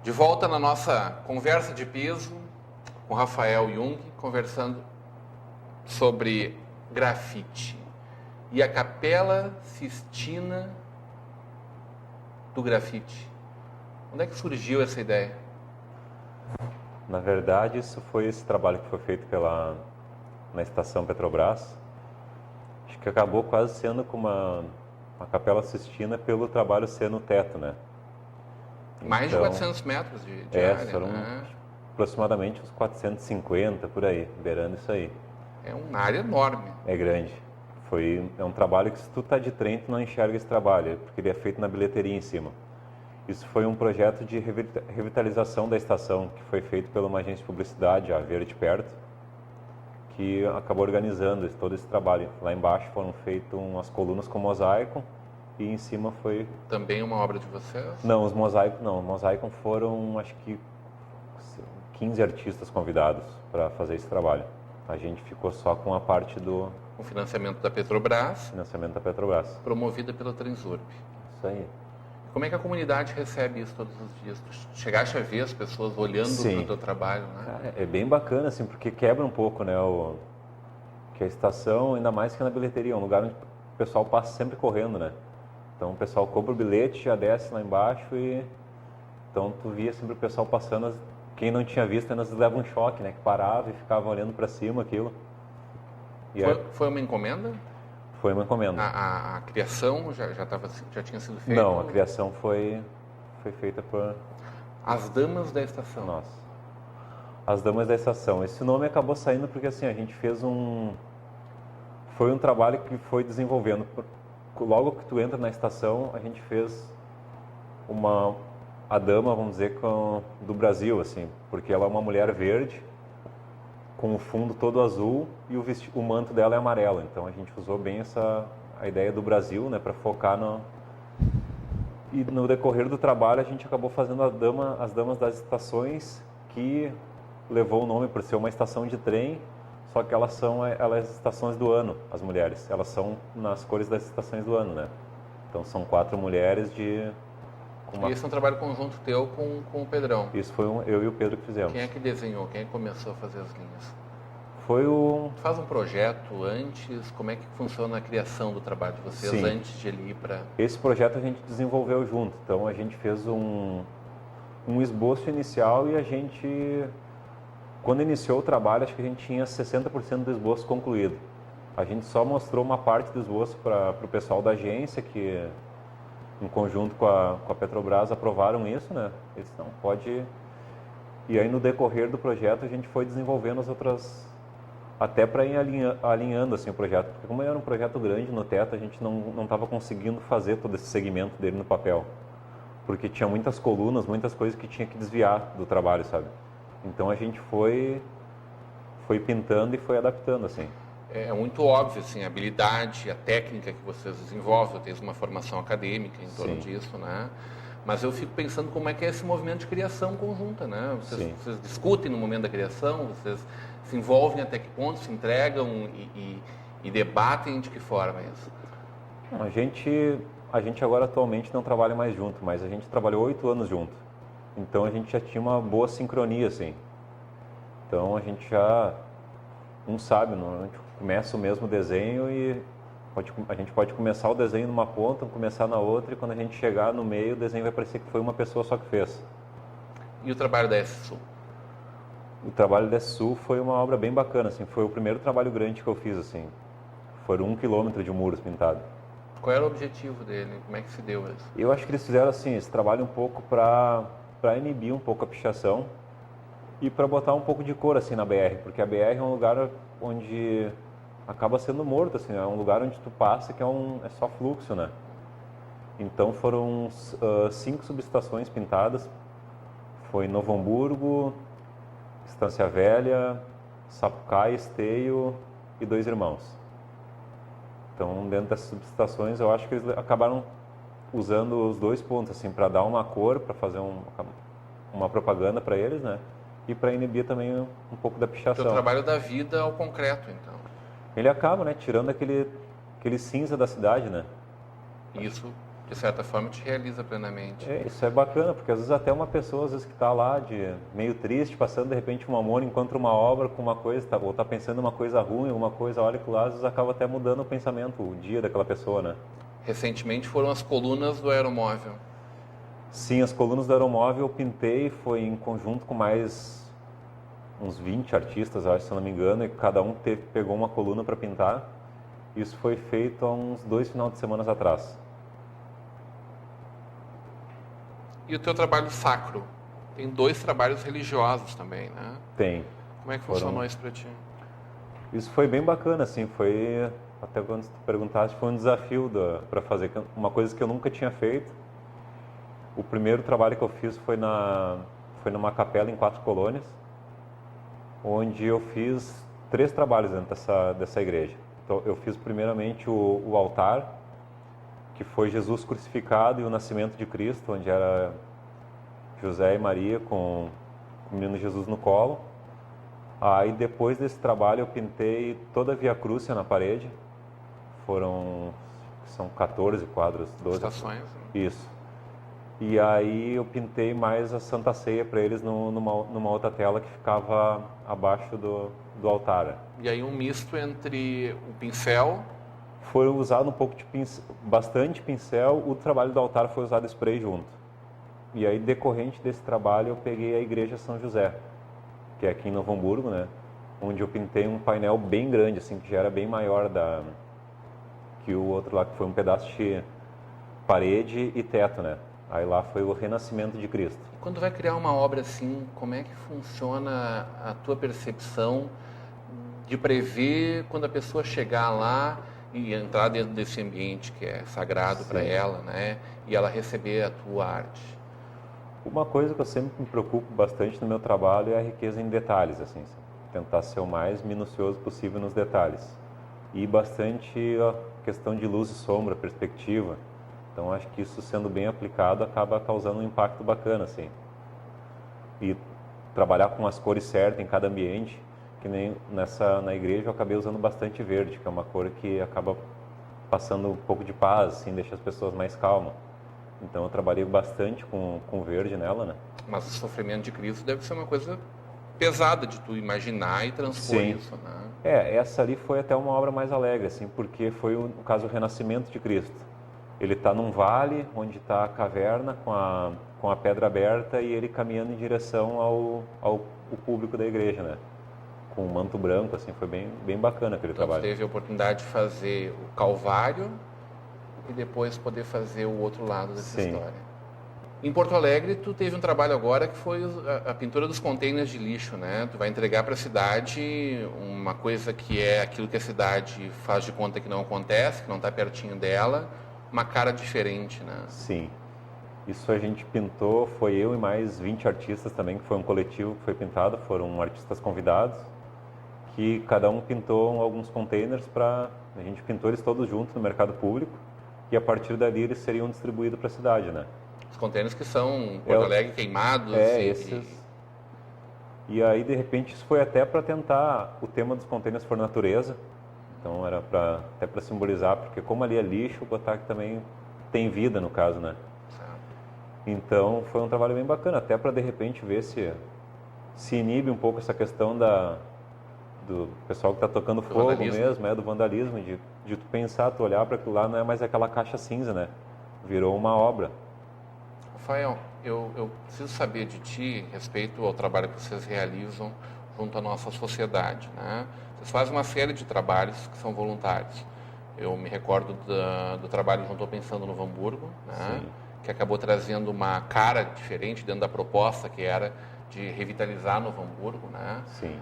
De volta na nossa conversa de piso com Rafael Jung, conversando sobre grafite e a Capela Sistina do grafite. Onde é que surgiu essa ideia? Na verdade, esse trabalho que foi feito na estação Petrobras. Acho que acabou quase sendo com uma Capela Sistina pelo trabalho ser no teto, né? Mais de 400 metros de área, foram aproximadamente uns 450 por aí, beirando isso aí. É uma área enorme. É grande. É um trabalho que se tu tá de trem, tu não enxerga esse trabalho, porque ele é feito na bilheteria em cima. Isso foi um projeto de revitalização da estação, que foi feito pela uma agência de publicidade, a Verde Perto, que acabou organizando todo esse trabalho. Lá embaixo foram feitas umas colunas com mosaico e em cima foi... Também uma obra de vocês? Não, os mosaicos não. Os mosaicos foram, acho que, 15 artistas convidados para fazer esse trabalho. A gente ficou só com a parte do... O financiamento da Petrobras. Financiamento da Petrobras. Promovida pela Transurb. Isso aí. Como é que a comunidade recebe isso todos os dias? Tu chegaste a ver as pessoas olhando para o teu trabalho, né? Cara, é bem bacana, assim, porque quebra um pouco, né? Que a estação, ainda mais que na bilheteria, é um lugar onde o pessoal passa sempre correndo, né? Então o pessoal compra o bilhete, já desce lá embaixo e... Então tu via sempre o pessoal passando, quem não tinha visto ainda leva um choque, né? Que parava e ficava olhando para cima aquilo. E foi uma encomenda? Foi uma encomenda. A criação já tinha sido feita? Não, a criação foi feita por... As Damas da Estação. Nossa. As Damas da Estação. Esse nome acabou saindo porque assim, a gente fez foi um trabalho que foi desenvolvendo. Logo que tu entra na estação, a gente fez a dama, vamos dizer, do Brasil, assim, porque ela é uma mulher verde, com o fundo todo azul e o manto dela é amarelo. Então a gente usou bem a ideia do Brasil, né, para focar no... E no decorrer do trabalho a gente acabou fazendo as damas das estações, que levou o nome por ser uma estação de trem, só que elas são as estações do ano, as mulheres. Elas são nas cores das estações do ano, né? Então são 4 mulheres E esse é um trabalho conjunto teu com o Pedrão? Isso foi eu e o Pedro que fizemos. Quem é que desenhou? Quem é que começou a fazer as linhas? Tu faz um projeto antes? Como é que funciona a criação do trabalho de vocês? Sim. Antes de ele ir para... Esse projeto a gente desenvolveu junto. Então a gente fez um esboço inicial e a gente... Quando iniciou o trabalho, acho que a gente tinha 60% do esboço concluído. A gente só mostrou uma parte do esboço para o pessoal da agência, que em conjunto com a Petrobras aprovaram isso, né? Eles não pode... E aí no decorrer do projeto a gente foi desenvolvendo as outras... Até para ir alinhando assim, o projeto. Porque como era um projeto grande no teto, a gente não estava conseguindo fazer todo esse segmento dele no papel. Porque tinha muitas colunas, muitas coisas que tinha que desviar do trabalho, sabe? Então a gente foi pintando e foi adaptando, assim. É muito óbvio, assim, a habilidade, a técnica que vocês desenvolvem, tens uma formação acadêmica em torno disso, né? Mas eu fico pensando como é que é esse movimento de criação conjunta, né? Vocês discutem no momento da criação, vocês se envolvem até que ponto, se entregam e debatem de que forma é isso? A gente agora atualmente não trabalha mais junto, mas a gente trabalhou 8 anos junto. Então a gente já tinha uma boa sincronia, assim. Então a gente já, não sabe, a gente começa o mesmo desenho e a gente pode começar o desenho numa ponta, começar na outra, e quando a gente chegar no meio, o desenho vai parecer que foi uma pessoa só que fez. E o trabalho da S-Sul? O trabalho da S-Sul foi uma obra bem bacana, assim, foi o primeiro trabalho grande que eu fiz, assim. Foram 1 quilômetro de muros pintado. Qual era o objetivo dele? Como é que se deu isso? Eu acho que eles fizeram, assim, esse trabalho um pouco para inibir um pouco a pichação e para botar um pouco de cor, assim, na BR, porque a BR é um lugar onde acaba sendo morto, assim, é um lugar onde tu passa que é só fluxo, né? Então foram 5 subestações pintadas, foi Novo Hamburgo, Estância Velha, Sapucaí, Esteio e Dois Irmãos. Então dentro dessas subestações eu acho que eles acabaram usando os 2 pontos, assim, para dar uma cor, para fazer uma propaganda para eles, né? E para inibir também um pouco da pichação. O trabalho da vida ao concreto, então. Ele acaba, né, tirando aquele cinza da cidade, né? Isso de certa forma, te realiza plenamente. Isso é bacana, porque às vezes até uma pessoa, às vezes que está lá meio triste, passando de repente uma amor, encontra uma obra com uma coisa, ou está pensando uma coisa ruim, alguma coisa, olha que lá, às vezes acaba até mudando o pensamento, o dia daquela pessoa, né? Recentemente foram as colunas do aeromóvel. Sim, as colunas do aeromóvel eu pintei, foi em conjunto com mais uns 20 artistas, acho, se eu não me engano, e cada um pegou uma coluna para pintar. Isso foi feito há uns 2 finais de semana atrás. E o teu trabalho sacro? Tem 2 trabalhos religiosos também, né? Tem. Como é que funcionou isso para ti? Isso foi bem bacana, assim, foi, até quando tu perguntaste, foi um desafio para fazer, uma coisa que eu nunca tinha feito. O primeiro trabalho que eu fiz foi numa capela em 4 colônias, onde eu fiz 3 trabalhos dentro dessa igreja. Então, eu fiz primeiramente o altar, que foi Jesus crucificado e o nascimento de Cristo, onde era José e Maria com o menino Jesus no colo. Aí depois desse trabalho eu pintei toda a Via Crucia na parede. São 14 quadros, 12. Estações. Isso. E aí eu pintei mais a Santa Ceia para eles numa outra tela que ficava abaixo do altar. E aí um misto entre o pincel... Foi usado um pouco de bastante pincel, o trabalho do altar foi usado spray junto. E aí, decorrente desse trabalho, eu peguei a Igreja São José, que é aqui em Novo Hamburgo, né? Onde eu pintei um painel bem grande, assim, que já era bem maior que o outro lá, que foi um pedaço de parede e teto, né? Aí lá foi o Renascimento de Cristo. Quando vai criar uma obra assim, como é que funciona a tua percepção de prever quando a pessoa chegar lá e entrar dentro desse ambiente que é sagrado para ela, né? E ela receber a tua arte? Uma coisa que eu sempre me preocupo bastante no meu trabalho é a riqueza em detalhes, assim, tentar ser o mais minucioso possível nos detalhes. E bastante a questão de luz e sombra, perspectiva. Então acho que isso sendo bem aplicado acaba causando um impacto bacana, assim. E trabalhar com as cores certas em cada ambiente, que nem na igreja eu acabei usando bastante verde, que é uma cor que acaba passando um pouco de paz, assim, deixa as pessoas mais calmas. Então eu trabalhei bastante com verde nela, né? Mas o sofrimento de Cristo deve ser uma coisa pesada de tu imaginar e transpor isso, né? Essa ali foi até uma obra mais alegre, assim, porque foi, no caso, o Renascimento de Cristo. Ele está num vale, onde está a caverna com a pedra aberta e ele caminhando em direção ao público da igreja, né? Com um manto branco, assim, foi bem bacana aquele trabalho. Você teve a oportunidade de fazer o Calvário e depois poder fazer o outro lado dessa história. Em Porto Alegre, tu teve um trabalho agora que foi a pintura dos containers de lixo, né? Tu vai entregar para a cidade uma coisa que é aquilo que a cidade faz de conta que não acontece, que não está pertinho dela, uma cara diferente, né? Sim. Isso a gente pintou, foi eu e mais 20 artistas também, que foi um coletivo que foi pintado, foram artistas convidados, que cada um pintou alguns containers a gente pintou eles todos juntos no mercado público e a partir dali eles seriam distribuídos para a cidade, né? Os containers que são Porto Alegre queimados. E aí, de repente, isso foi até para tentar, o tema dos containers for natureza, então era até para simbolizar, porque como ali é lixo, botar que também tem vida no caso, né? Então foi um trabalho bem bacana, até para de repente ver se inibe um pouco essa questão do pessoal que está tocando fogo mesmo, do vandalismo, de tu pensar, tu olhar para aquilo lá, não é mais aquela caixa cinza, né? Virou uma obra. Rafael, eu preciso saber de ti respeito ao trabalho que vocês realizam junto à nossa sociedade, né? Vocês fazem uma série de trabalhos que são voluntários. Eu me recordo do trabalho junto ao Pensando Novo Hamburgo, né? Que acabou trazendo uma cara diferente dentro da proposta que era de revitalizar Novo Hamburgo, né? Sim.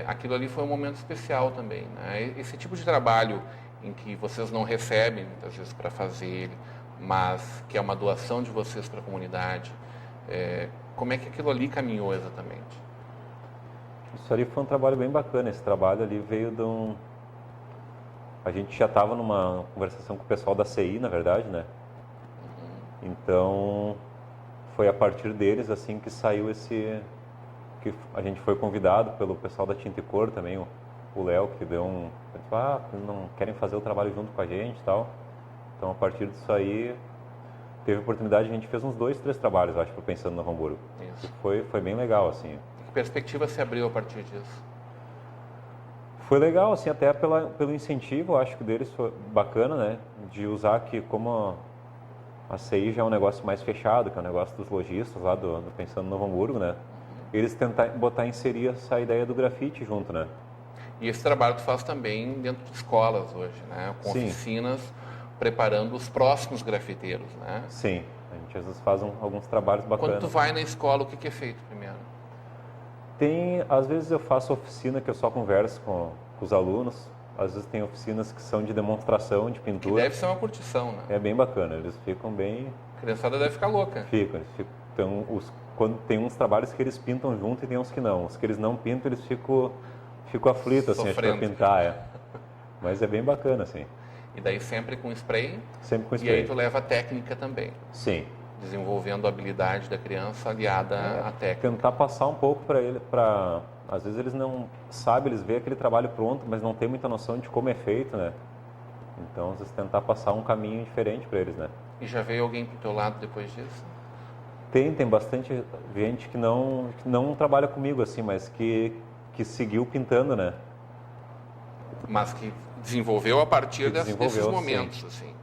Aquilo ali foi um momento especial também, né? Esse tipo de trabalho em que vocês não recebem muitas vezes para fazer ele, mas que é uma doação de vocês para a comunidade, como é que aquilo ali caminhou exatamente? Isso ali foi um trabalho bem bacana. Esse trabalho ali veio a gente já estava numa conversação com o pessoal da CI, na verdade, né? Então foi a partir deles assim que saiu que a gente foi convidado pelo pessoal da Tinta e Cor também, o Léo, que deu não querem fazer o trabalho junto com a gente e tal. Então a partir disso aí teve a oportunidade, a gente fez uns 2, 3 trabalhos, acho, Pensando Novo Hamburgo. Isso. Foi bem legal, assim. Que perspectiva se abriu a partir disso? Foi legal, assim, até pelo incentivo, acho que deles foi bacana, né? De usar que como a CI já é um negócio mais fechado, que é um negócio dos lojistas lá do Pensando Novo Hamburgo, né? Eles tentar inserir essa ideia do grafite junto, né? E esse trabalho tu faz também dentro de escolas hoje, né? Com Sim. oficinas preparando os próximos grafiteiros, né? Sim, a gente às vezes faz alguns trabalhos bacanas. Quando tu vai na escola, o que é feito primeiro? Às vezes eu faço oficina que eu só converso com os alunos, às vezes tem oficinas que são de demonstração de pintura. Que deve ser uma curtição, né? É bem bacana, eles ficam bem... A criançada deve ficar louca. Ficam. Então, quando tem uns trabalhos que eles pintam junto e tem uns que não. Os que eles não pintam, eles ficam aflitos, assim, acho que pra pintar, Mas é bem bacana, assim. E daí sempre com spray? Sempre com spray. E aí tu leva a técnica também? Sim. Desenvolvendo a habilidade da criança aliada à técnica. Tentar passar um pouco para ele, às vezes eles não sabem, eles veem aquele trabalho pronto, mas não tem muita noção de como é feito, né? Então, às vezes tentar passar um caminho diferente para eles, né? E já veio alguém pro teu lado depois disso? Tem bastante gente que não trabalha comigo, assim, mas que seguiu pintando, né? Mas que desenvolveu a partir desses momentos, sim. assim.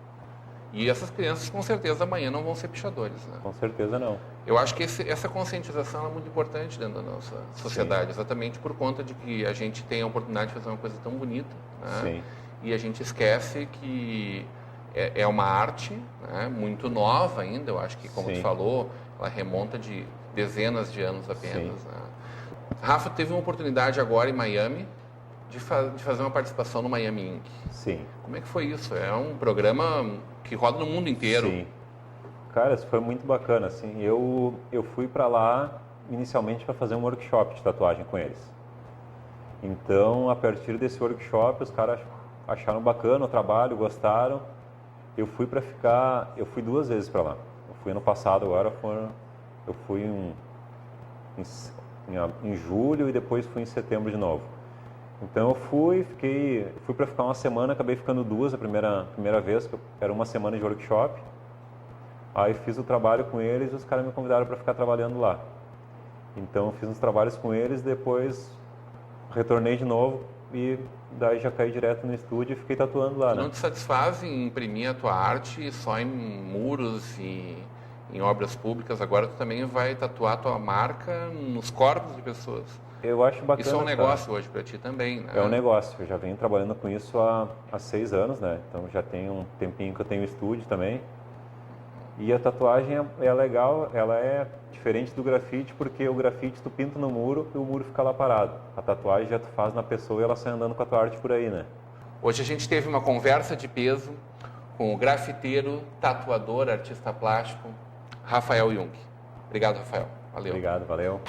E essas crianças, com certeza, amanhã não vão ser pichadores, né? Com certeza não. Eu acho que essa conscientização é muito importante dentro da nossa sociedade, sim. Exatamente por conta de que a gente tem a oportunidade de fazer uma coisa tão bonita, né? Sim. E a gente esquece que é uma arte, né? Muito nova ainda, eu acho que, como sim. tu falou, ela remonta de dezenas de anos apenas, né? Rafa teve uma oportunidade agora em Miami de fazer uma participação no Miami Ink. Sim. Como é que foi isso? É um programa que roda no mundo inteiro. Sim. Cara, isso foi muito bacana, assim. Eu fui para lá inicialmente para fazer um workshop de tatuagem com eles. Então, a partir desse workshop, os caras acharam bacana o trabalho, gostaram. Eu fui 2 vezes para lá. Eu fui ano passado, agora eu fui em julho e depois fui em setembro de novo. Então eu fui para ficar uma semana, acabei ficando 2 a primeira vez, que era uma semana de workshop. Aí fiz o trabalho com eles e os caras me convidaram para ficar trabalhando lá. Então eu fiz uns trabalhos com eles, depois retornei de novo e daí já caí direto no estúdio e fiquei tatuando lá. Não te satisfaz em imprimir a tua arte só em muros e em obras públicas? Agora tu também vai tatuar a tua marca nos corpos de pessoas. Eu acho bacana. Isso é um negócio hoje para ti também, né? É um negócio. Eu já venho trabalhando com isso há 6 anos, né? Então já tem um tempinho que eu tenho estúdio também. E a tatuagem é legal, ela é diferente do grafite, porque o grafite tu pinta no muro e o muro fica lá parado. A tatuagem já tu faz na pessoa e ela sai andando com a tua arte por aí, né? Hoje a gente teve uma conversa de peso com o grafiteiro, tatuador, artista plástico, Rafael Jung. Obrigado, Rafael. Valeu. Obrigado, valeu.